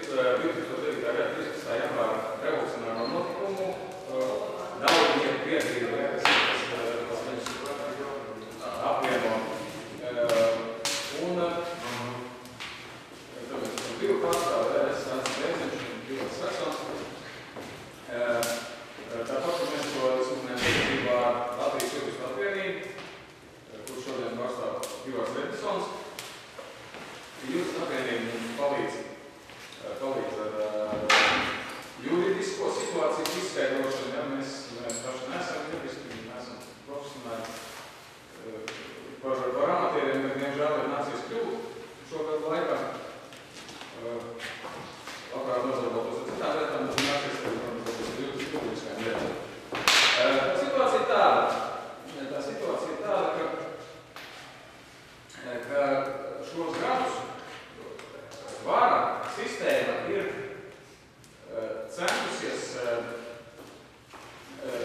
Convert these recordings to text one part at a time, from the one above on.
2009. gada 13. janvāra revolucionāro notikumu dalībnieku biedrība, kas viņus apvieno. Un divu pārstāvi, es esmu Reizniņš un Divas Saksons. Tāpat mēs to izsūtinājām biedrībā Latvijas juristu apvienību, kurš šodien pārstāv Ivars Redisons. Juristu apvienība mums palīdz ar juridisko situācijas izskaidrošanu. Ja, mēs paši neesam juristi, neesam profesionāli par amatieriem, bet diemžēl ir nācies kļūt šo gadu laikā. Labprāt nodarbotos ar citām lietām, bet nācies nodarbotos ar juridiskajām lietām. Tā situācija ir tāda, ka šos gadus vara sistēma ir centusies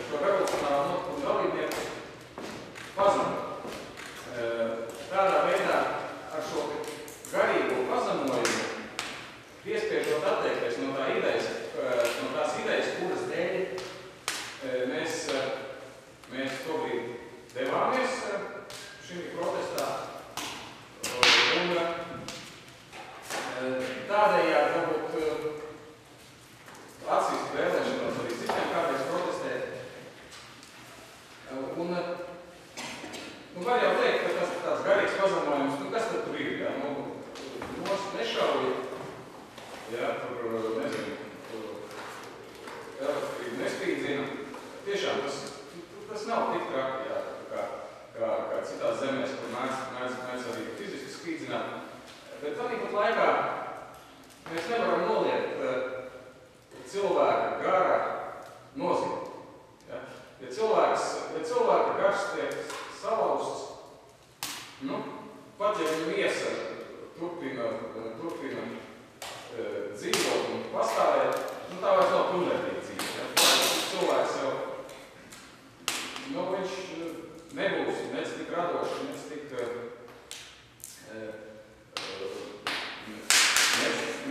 šo revolucionāro notikumu dalībnieku pazemot. Tādā veidā ar šo garīgo pazemojumu piespiežot atteikties no tās idejas, kuras dēļ mēs tobrīd devāmies šim protestā. Un tādējādi varbūt atsist vēlēšanos arī citiem kādreiz protestēt. Un var jau teikt, ka tas ir tāds garīgs pazemojums, kas tad tur ir? Ja? Nešauja, ja, tur, nezinu, elektrību nespīdzina. Tiešām tas nav tik traki, ja, kā citās zemēs, kur mēs arī fiziski spīdzināt. Bet tāpat laikā mēs nevaram noliegt cilvēka gara nozīmi. Ja? Ja cilvēka gars tiek salauzts, pat ja viņa miesa turpina dzīvot un pastāvēt, tā vairs nav pilnvērtīga dzīve. Ja? Cilvēks jau, viņš nebūs nec tik radošs,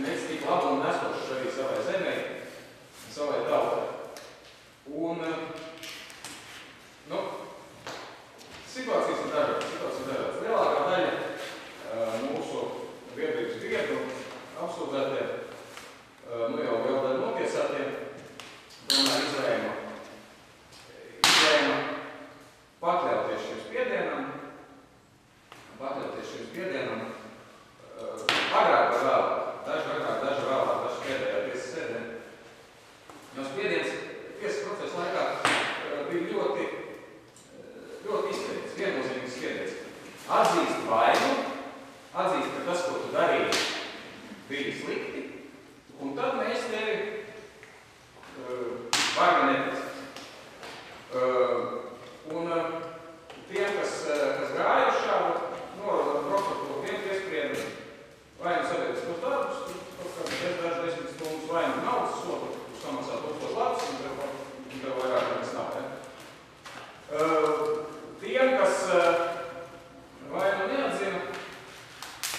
nec tik labumu nesošs arī savai zemē, savai tautai. Un, situācijas ir dažādas. Lielākā daļa mūsu biedrības biedru apsūdzētie, jau vēl daļa notiesātie, tomēr izlēma pakļauties šim spiedienam, agrāk vai vēlāk, daži agrāk, daži vēlāk, daži pēdējā tiesas sēdē. Jo spiediens tiesas procesa laikā bija ļoti izteikts, viennozīmīgs spiediens. Atzīst vainu, atzīst, ka tas, ko tu darīji, bija slikti, un tad mēs tevi varam neticēt. Un tiem, kas gāja uz šādu norodu prokuratūru, tiem piesprieda vai nu sabiedriskos darbus, daži 10 stundas, vai nu naudas sodu, kurš samaksā 1000 latus, un tev vairāk nekas nav. Ja? Tiem, kas vai nu neatzina,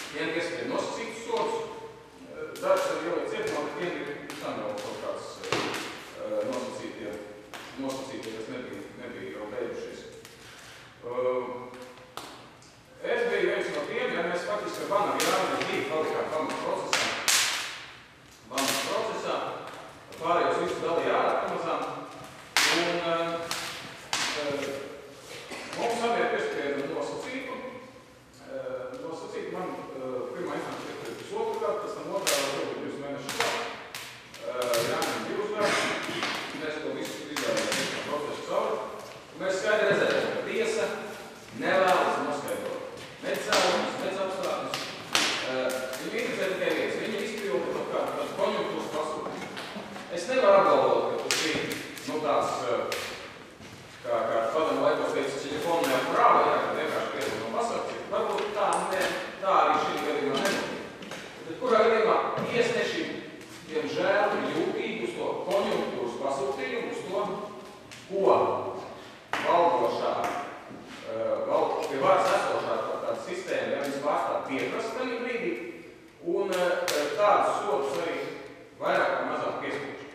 tiem piesprieda nosacītus sodus, dažs arī jau ir cietumā, bet tiem ir tam jau kaut kāds nosacītie, kas nebija jau beigušies. Es biju viens no tiem, ja mēs faktiski ar Vanagu Jāni divi palikām pamatu procesā, pārējos visu dalīja ārā pamazām, un mums abiem piesprieda nosacītu man pirmā instance piesprieda pusotru gadu, pēc tam otrā vēl 2 mēnešus Jānim 2 gadus. Mēs to visu izdarījām procesu cauri. Mēs skaidri redzējām, ka tiesa nevēlas noskaidrot nec cēlumus, nec apstākļus. Viņi interesē tikai viens. Viņi izpilda kaut kādu konjunktūras pasūtījumu. Es nevaru apgalvot, ka tas bija tāds, kā padomu laikos teica, čiļifonajā prāvā, ja, kad vienkārši piedod no pasaucību. Varbūt tā arī šī gadījumā nebūtu. Bet kurā gadījumā tiesneši, diemžēl, ir jūtīgi uz to konjunktūras pasūtījumu, uz to, ko valdošā, pie varas esošā tāda sistēma, ja viņas pārstāv pieprasa tajā brīdī, un tādus sodus arī vairāk vai mazāk pieskūši.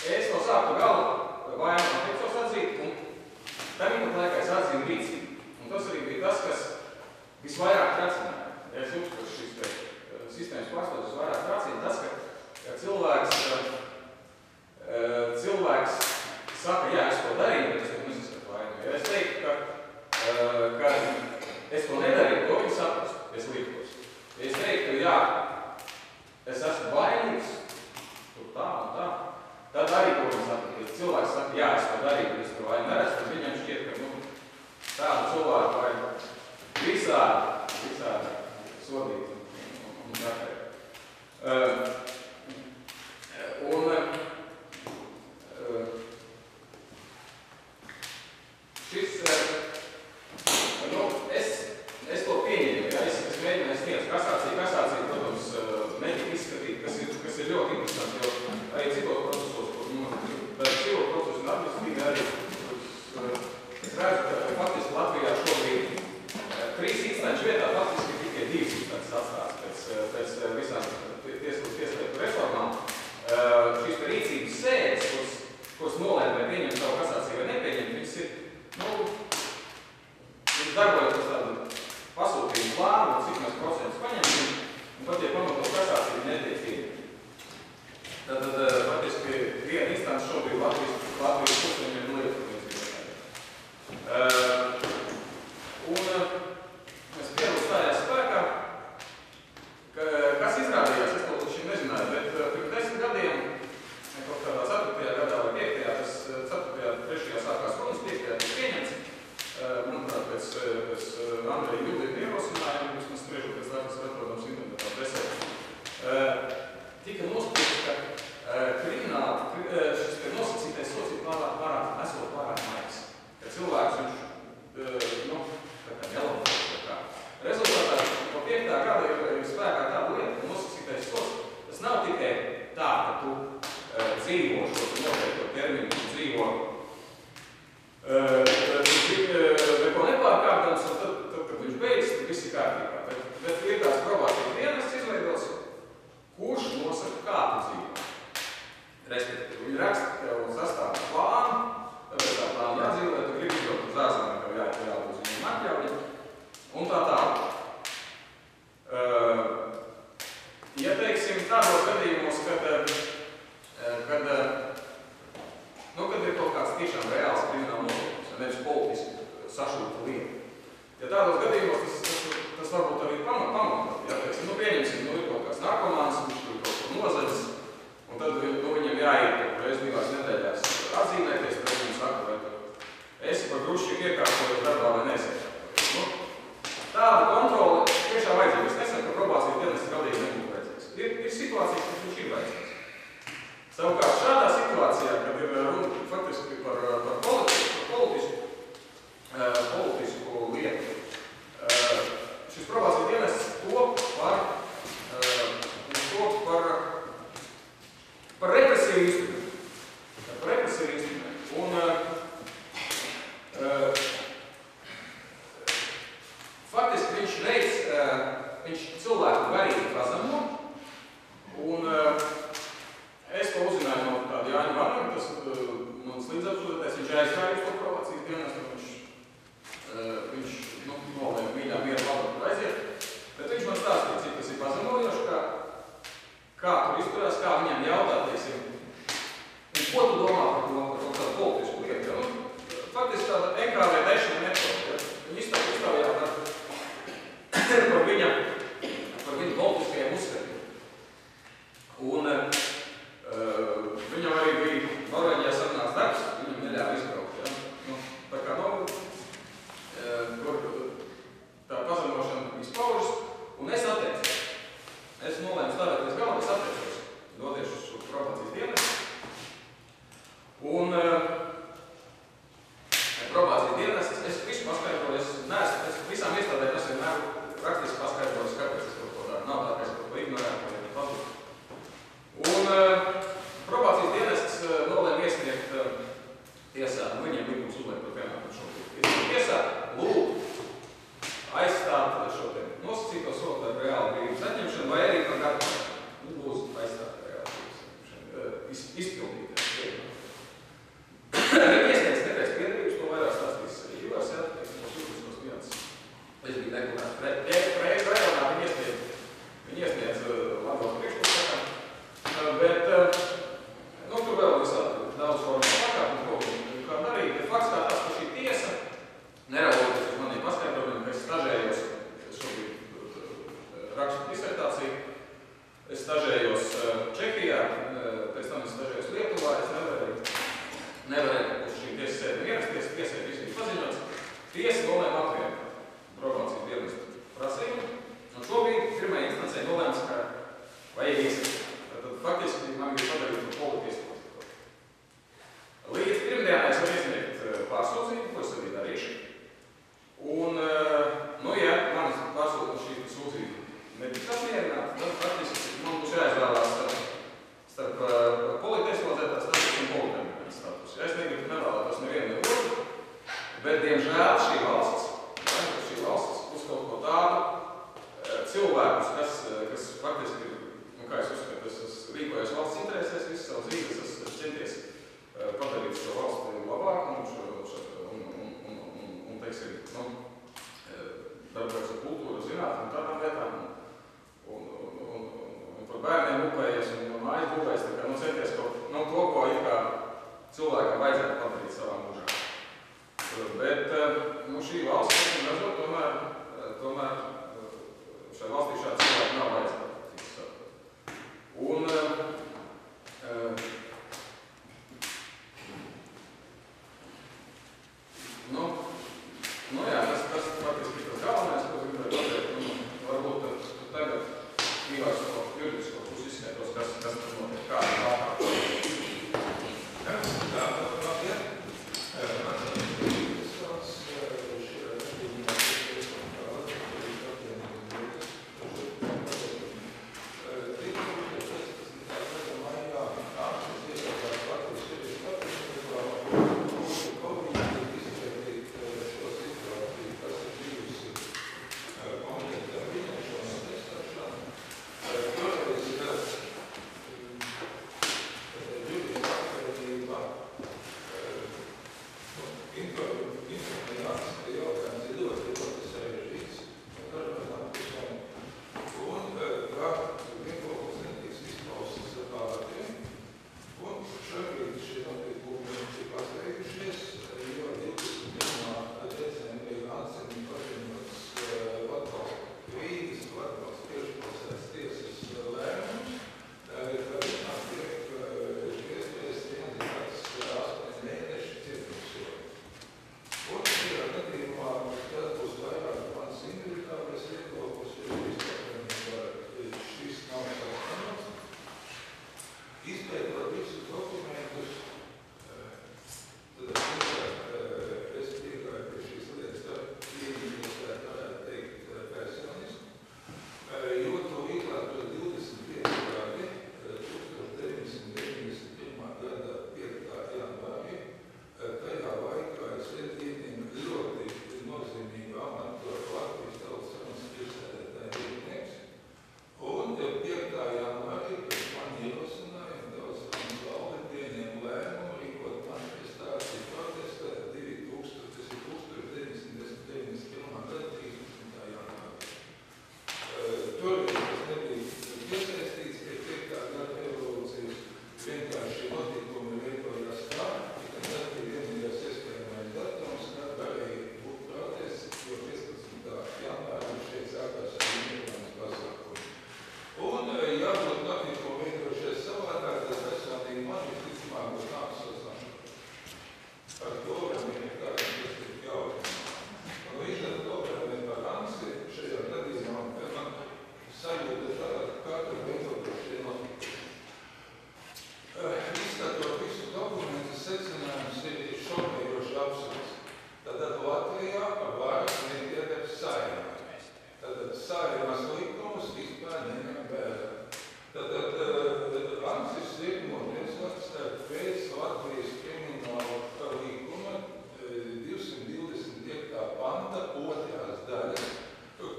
Es no sākuma gala vainu attiecos atzīt, un tagad laikā es atzīmu rīcību. Un tas arī bija tas, kas visvairāk tracināja. Ja es uzskatu šīs sistēmas pārstāvjus vairāk tracina tas, ka cilvēks saka, jā, es to darīju, bet es to nesaskatu vainu. Ja es teiktu, ka es to nedarīju, to viņi saprast, es liktos. Ja es teiktu, jā, es esmu vainīgs, tur tā un tā, tad arī to viņi saprast. Ja cilvēks saka, jā, es to darīju, bet es to vainu neredzu, tad viņam šķiet, ka tādu cilvēku vajag visādi sodīt un kārtēt. Es to pieņēmu, ja es mēģināju sniegt kasāciju, protams, netika izskatīt, kas ir ļoti interesanti, jo arī citos procesos, civil procesu un administratīvi arī es redzu, ka faktiski Latvijā šobrīd 3 instanču vietā faktiski tikai 2 instances atstāts pēc visām tieslietu reformām. Šīs rīcības sēdes, kuras nolēma vai pieņem savu kasāciju vai nepieņem, viņas ir, viņas darbojas uz tādu pasūtījumu plānu, cik mēs procentus paņemsim, un pat, ja pamatot kasāciju, netiek pieņem. Tātad, faktiski, viena instance šobrīd Latvijas pusēm ir lietu. Un es pieru stājās spēkā, kas izrādījās, es to līdz šim nezināju, bet pirms 10 gadiem, kaut kādā 4. gadā vai 5. tas 4. 3. sākās runas, 5. tas pieņemts, manuprāt, pēc Andreja Juldīna ierosinājuma, vismaz spriežot pēc laikas atrodams internetā presē, tika noskatīts, ka šis nosacītais sots ir esot pārāk maigs. Ka cilvēks viņš, tā kā nelabos. Rezultātā no 5. gada ir spēkā tāda lieta, ka nosacītais sots, tas nav tikai tā, ka tu dzīvo šo noteikto terminu, tu dzīvo neko nepārkārtams, un tad, kad viņš beidzas, tad viss ir kārtībā. Bet ir tās probācijas dienests izveidots, kurš nosaka, kā tu dzīvo. Respektīvi, viņi raksta tev sastāvu plānu, tāpēc tā plānu jādzīvē, tu gribi izbraukt uz ārzemēm, tev jābūt uz viņiem atļaujiem, un tā tālāk. Ja teiksim tādos gadījumos, kad ir kaut kāds tiešām reāls krimināla noziegums, nevis politiski sašūta lieta. Ja tādos gadījumos tas varbūt arī pamatot. Ja teiksim, pieņemsim, ir kaut kāds narkomāns, viņš tur kaut ko nozaļas, un tad viņam jāiet reiz 2 nedēļās atzīmēties, tad viņam saka, vai tu esi par grušķiku iekārtojot darbā vai nesiekārtojot. Tāda kontrole tiešām vajadzīga. Es nesaku, ka probācijas dienests gadījumā nebūtu vajadzīgs. Ir situācijas, kas viņš ir vajadzīgs. Savukārt šādā situācijā, kad ir runa faktiski par politisku lietu, šis probācijas dienests top par represīvu instrumentu. Un faktiski viņš cilvēku garīgi pazemo, un es to uzzināju no tāda Jāņa Varnam, tas mans līdzapsūdētais, viņš aizgāja uz to probācijas dienestu, viņš nolēma mīļā miera valdā tur aiziet, bet viņš man stāstīja, cik tas ir pazemojoši, kā tur izturās, kā viņam jautā, teiksim, ko tu domā par kaut kādu politisku lietu. Faktiski tāda NKV dešana metode. Viņi iztaujā par viņu politiskajiem uzskatiem. Un viņam arī bija Norvēģijā sarunāts darbs, viņam neļāva izbraukt. Ja? Tā kā kur tā pazemošana izpaužas, un es atteicos. Es nolēmu strādāt līdz galam, es atteicos. Doties uz probācijas dienestu. Un probācijas dienests, es visu paskaidroju, es visām iestādēm es vienmēr rakstiski paskaidroju, kāpēc es kaut ko daru. Nav tā, ka es kaut ko ignorētu vai pazūdu. Un probācijas dienests nolēma iesniegt tiesā, viņiem likums uzliek par pienākumu šobrīd. Tiesā lūgt aizstāt šo te nosacīto sodu ar gatavi, būs aizstāvēt izpildīt. Iesniedz nepēc piedrības, to vairāk stāstīs Ivars, ja, teiksim, uz nianses. Es biju nekultās reizi rajonā, viņi iesniedz labos priekšlikumiem, bet, tur vēl visādi daudz formas pakāpumi, ko kā darīt, bet fakts kā tas, ka šī tiesa, neraugoties uz maniem paskaidrojumiem, ka es stažējos, es šobrīd rakstu disertāciju, es stažējos Čehijā, pēc tam es stažējos Lietuvā, es nevarēju uz šīm tiesas sēdēm ierasties, tiesai visiem paziņots. Tiesa nolēma apvienot probācijas dienestu prasību, un šobrīd pirmajā instancē nolēms, ka vajag iesniegt. Tad faktiski man bija padarīt par politisko. Līdz pirmdienai es varu iesniegt pārsūdzību, ko es arī darīšu. Un, ja man šī sūdzība netiks apmierināta, tad faktiski man būs jāizvēlās starp politieslodzītā status un politēmīgā status. Ja es negribu nevēlētos nevienu otru, bet, diemžēl, šī valsts uz kaut ko tādu cilvēkus, kas faktiski, kā es uzskatu, es rīkojos valsts interesēs, visas savas dzīves, es centies padarīt šo valsti labāk un teiksim, darbojas ar kultūru, zinātni un tādām lietām. Un par bērniem rūpējies un mājas būvēs, tā kā centies kaut to, ko it kā cilvēkam vajadzētu padarīt savā mūžā. Bet šī valsts, tomēr šai valstī šādi cilvēki nav vajadzētu. Un jā, tas faktiski tas galvenais, ko es gribēju pateikt. Varbūt tagad Ivars to juridisko pusi izskaidros, kas tas notiek, kāda ir pārāk.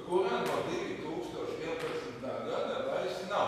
Kurā no 2011. gada vairs nav.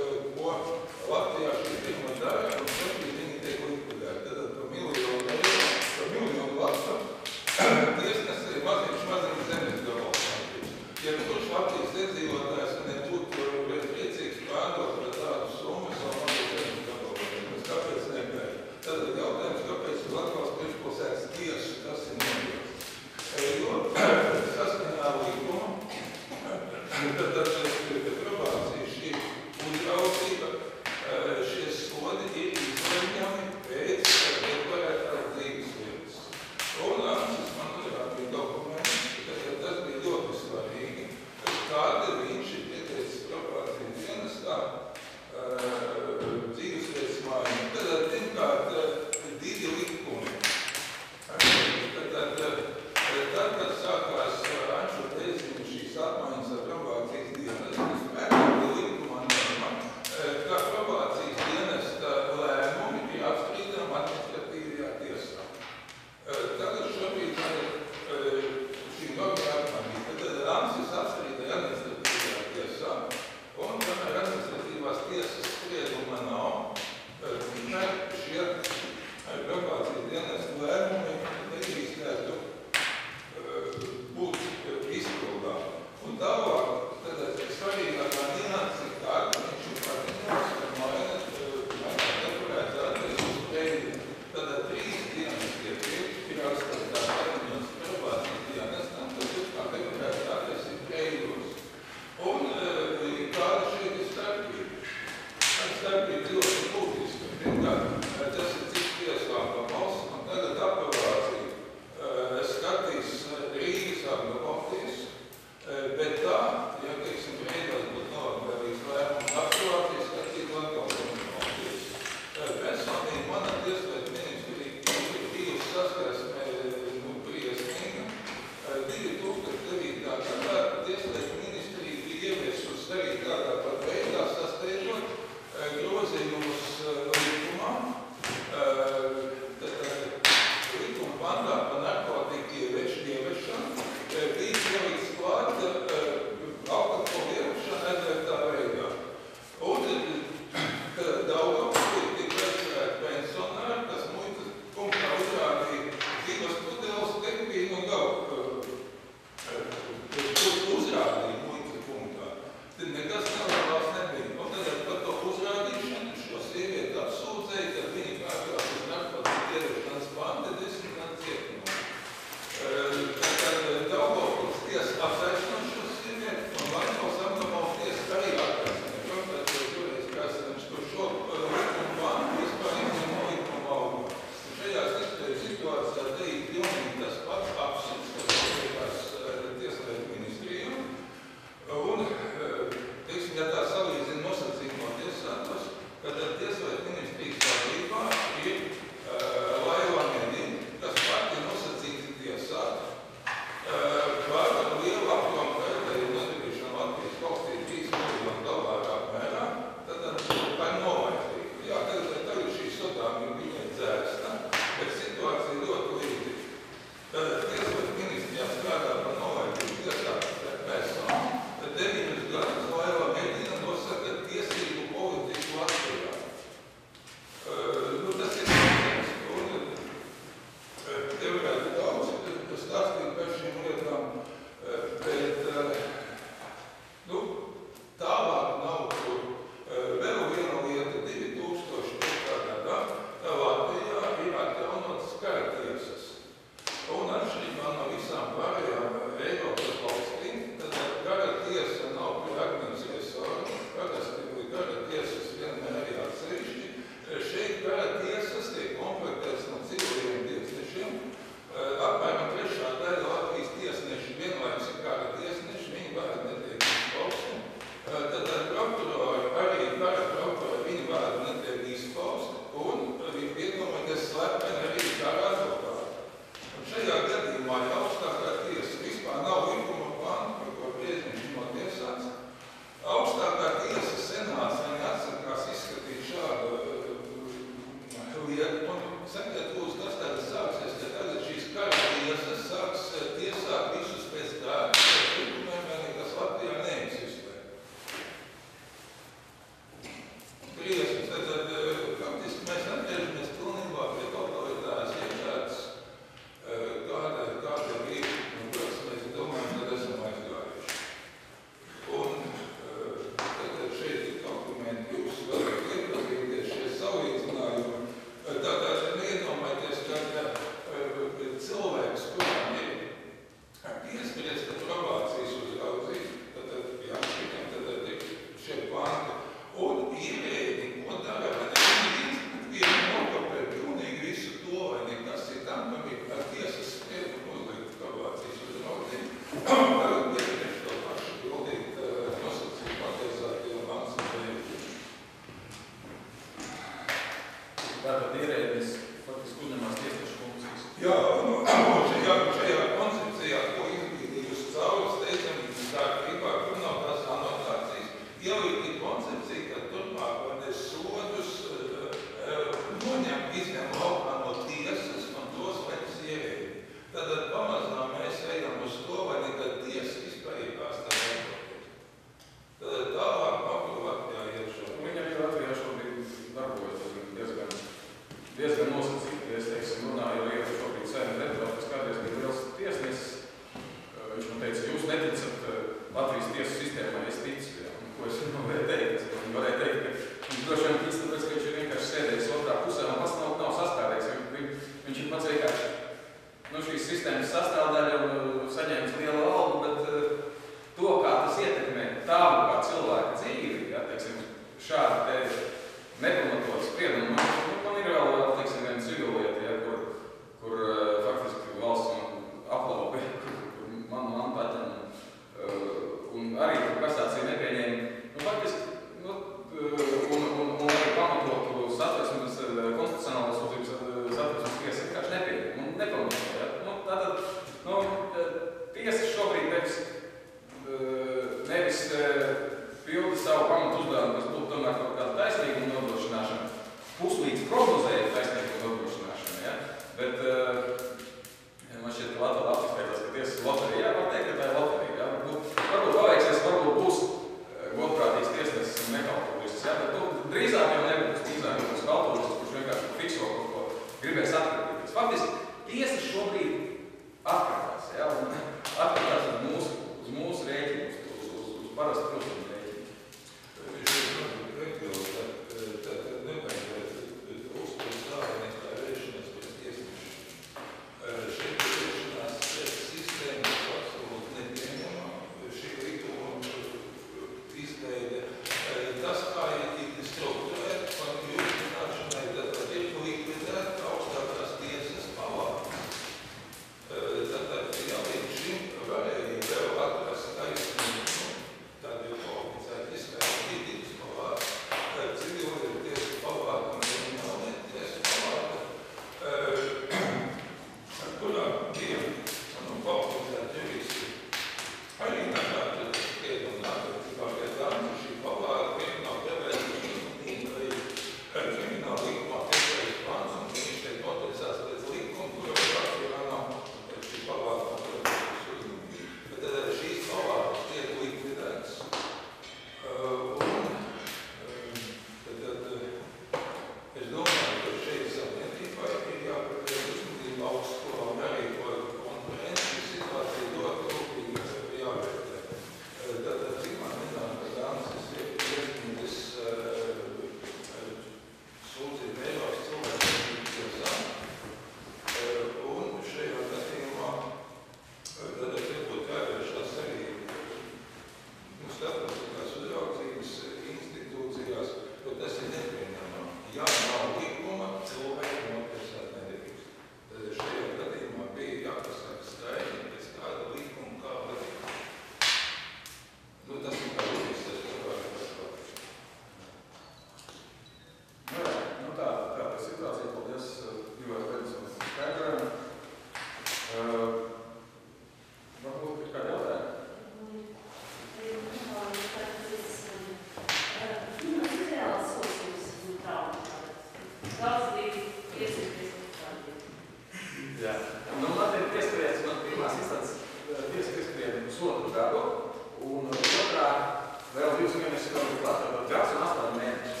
vēl 2 mēnešus vēl ir klāt. Tātad gads un 8 mēneši.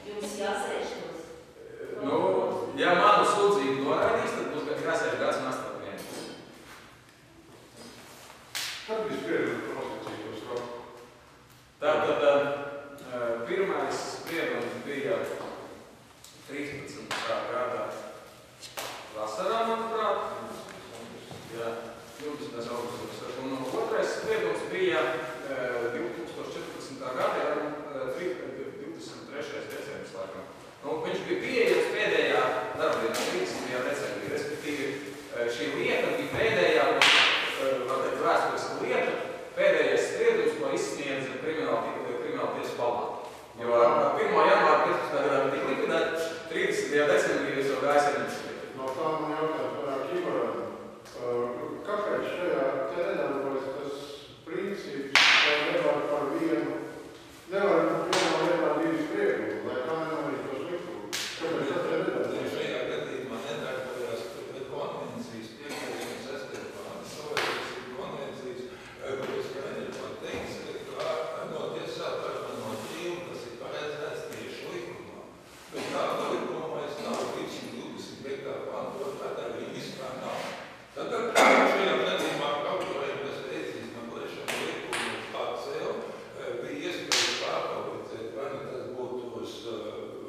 Jums jāsēšanos? Nu, ja manu sūdzību noraidīs, tad būs jāsēž gads un 8 mēneši. Kad bija spriedums nosacītos vēl? Tātad pirmais spriedums bija 13. gadā vasarā, manuprāt. Jā, 20. augustos. Un otrais spriedums bija 2014. gadā, 23. decembris laikam. Nu, viņš bija pieejams pēdējā darbdienā, 30. decembrī. Respektīvi, šī lieta bija pēdējā, vēsturiska lieta, pēdējais spriedums, ko izsniedza krimināla tiesa palāta. Jo 1. janvāra 15. gadā tika likvidēta, 30. decembrī jūs jau gājat. No tā man jautājums par Kimaram. Kāpēc šajā te nedarbojas tas princips, ka nevar par vienu, nevar vienā lietā 2 spriedumus, lai kā nenovarīt tos likumus? Kāpēc tas te nedarbojas? Šajā gadījumā nedarbojas konvencijas 5. un 6. pāns, cilvēcības konvencijas, kuras Kreņģeļa teiks, ka no tiesātājuma no dzīvu tas ir paredzēts tieši likumā. Bet kāda likumā es nav 225. pāns, tad arī vispār nav. Tad šajā gadījumā prokurējumas veicīs meklēšanu likumu atcēl, bija iespējas pārpaudzēt, vai nu tas būtu uz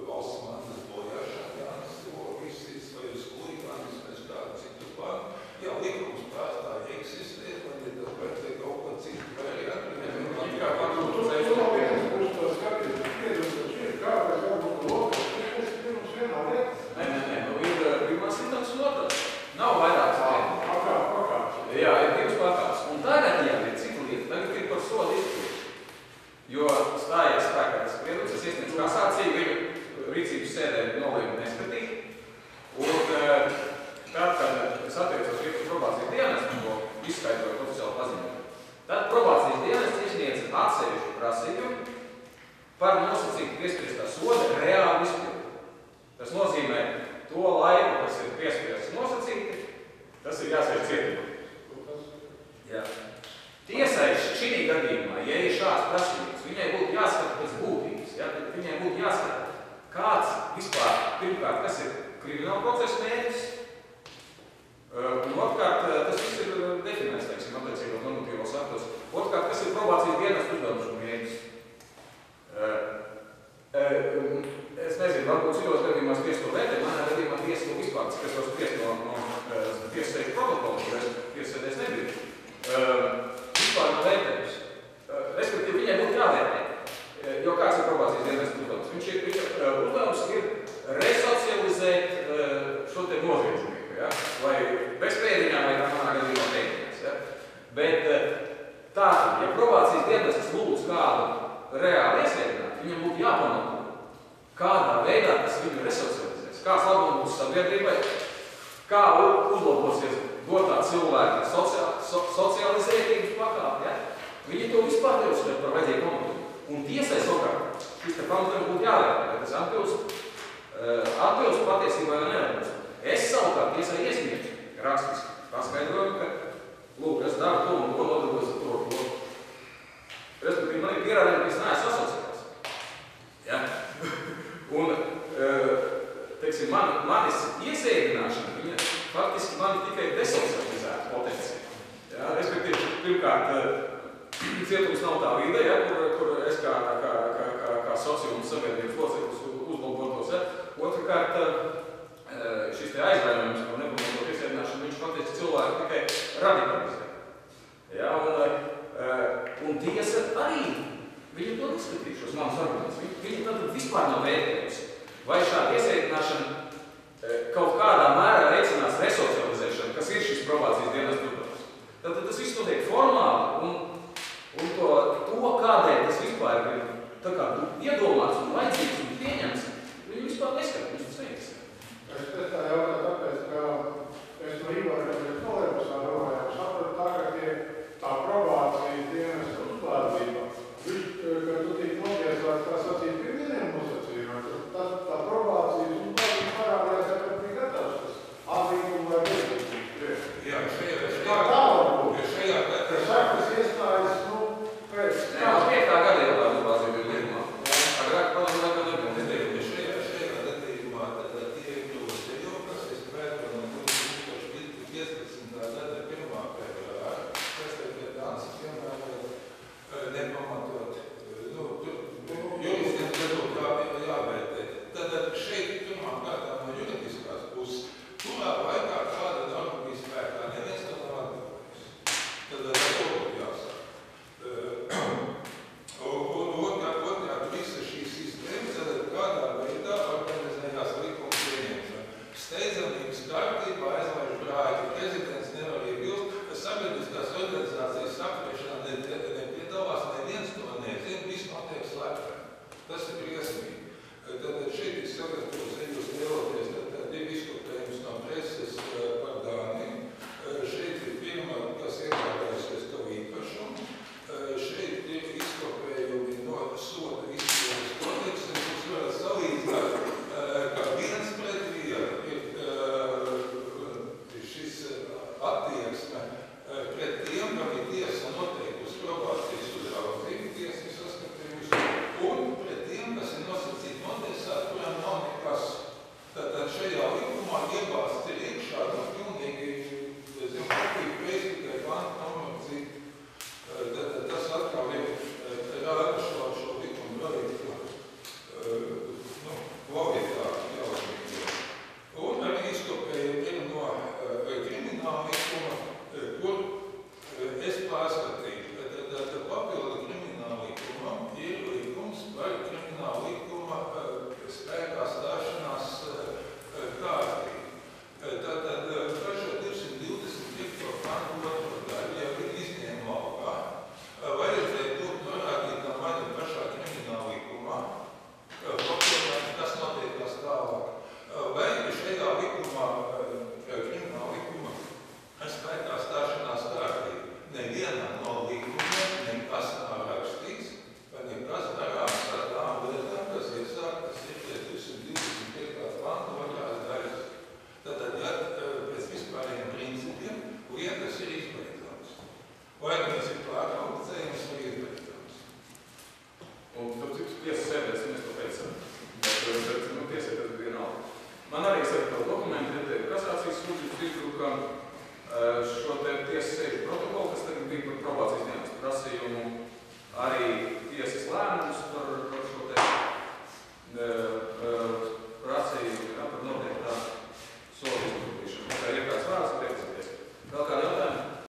valsts mantas bojāšanu, Jānis Logistis, vai uz huligānis, vai uz kādu citu pānu. Jā, likums pārstāja eksistēt, vai ne tas vajadzēja kaut ko citu variantu. Kā pārpaudzēt? Tu no vienas puses to skaties, spriedums taču ir, kāpēc varbūt lokas, tas pirms vienā lietā? Nē, nu ir pirmās likums un otrs. Nav vairākas lietas. Jā, ir 2 pakāpes. Un tagad jau ir cita lieta. Tagad ir par sodu izpildu. Jo stājās spēkā tas spriedums, es iesniedzu kasāciju, viņu rīcības sēdē nolēmu neskatīt. Un tad, kad es attiecos Rīgas probācijas dienestu, to izskaidroju oficiāli paziņojumu, tad probācijas dienests izniedza atsevišķu prasījumu par nosacītu piespriestā soda reālu izpildu. Tas nozīmē to laiku, kas ir piespriests nosacīti, tas ir jāsēž cietumā. Jā. Tiesai šī gadījumā, ja ir šāds prasības, viņai būtu jāskata pēc būtības. Ja? Viņai būtu jāskata, kāds vispār, pirmkārt, kas ir krimināla procesa mērķis, un otrkārt, tas viss ir definēts, teiksim, attiecībos normatīvos aktos. Otrkārt, kas ir probācijas dienestu uzdevums un mērķis. Es nezinu, varbūt citos gadījumās tiesa to vērtē, manā gadījumā tiesa to vispār, kas var spriest no tiesasēžu protokola, jo es tiesasēdēs nebiju. Vispār nav vērtējums. Respektīvi, viņai būtu jāvērtē. Jo kāds ir probācijas dienestu uzdevums? Viņa uzdevums ir resocializēt šo te noziedznieku, ja? Vai bez pēdiņām, vai kā manā gadījumā pēdiņās. Ja? Bet tātad, ja probācijas dienests lūdz kādu reāli iesēdināt, viņam būtu jāpamato, kādā veidā tas viņu resocializēs, kāds labums būs sabiedrībai, kā uzlabosies dotā cilvēka socializētības pakāpe. Ja? Viņi to vispār neuzskata par vajadzīgu pamatojumu. Un tiesai savukārt šis te pamatojums būtu jāvērtē, ka tas atbilst patiesībā vai neatbilst. Es savukārt tiesai iesniedzu rakstiski paskaidrojumu, ka lūk, es daru to un to nodarbos ar to. Respektīvi, man ir pierādījumi, ka es neesmu asociēts. Ja? Un, teiksim, manis iesēdināšana, viņa faktiski mani tikai desocializētu potenciāli. Ja? Respektīvi, pirmkārt, cietums nav tā vide, ja? kur es kā sociālums sabiedrības loceklis uzlabotos. Ja? Otrkārt, šis te aizvainojums par nepamatot iesēdināšanu, viņš faktiski cilvēku tikai radikalizē. Ja? Un tiesa arī, viņi to neskatīs šos manus argumentus. Viņi tad vispār nav vērtējums. Vai šāda iesēdināšana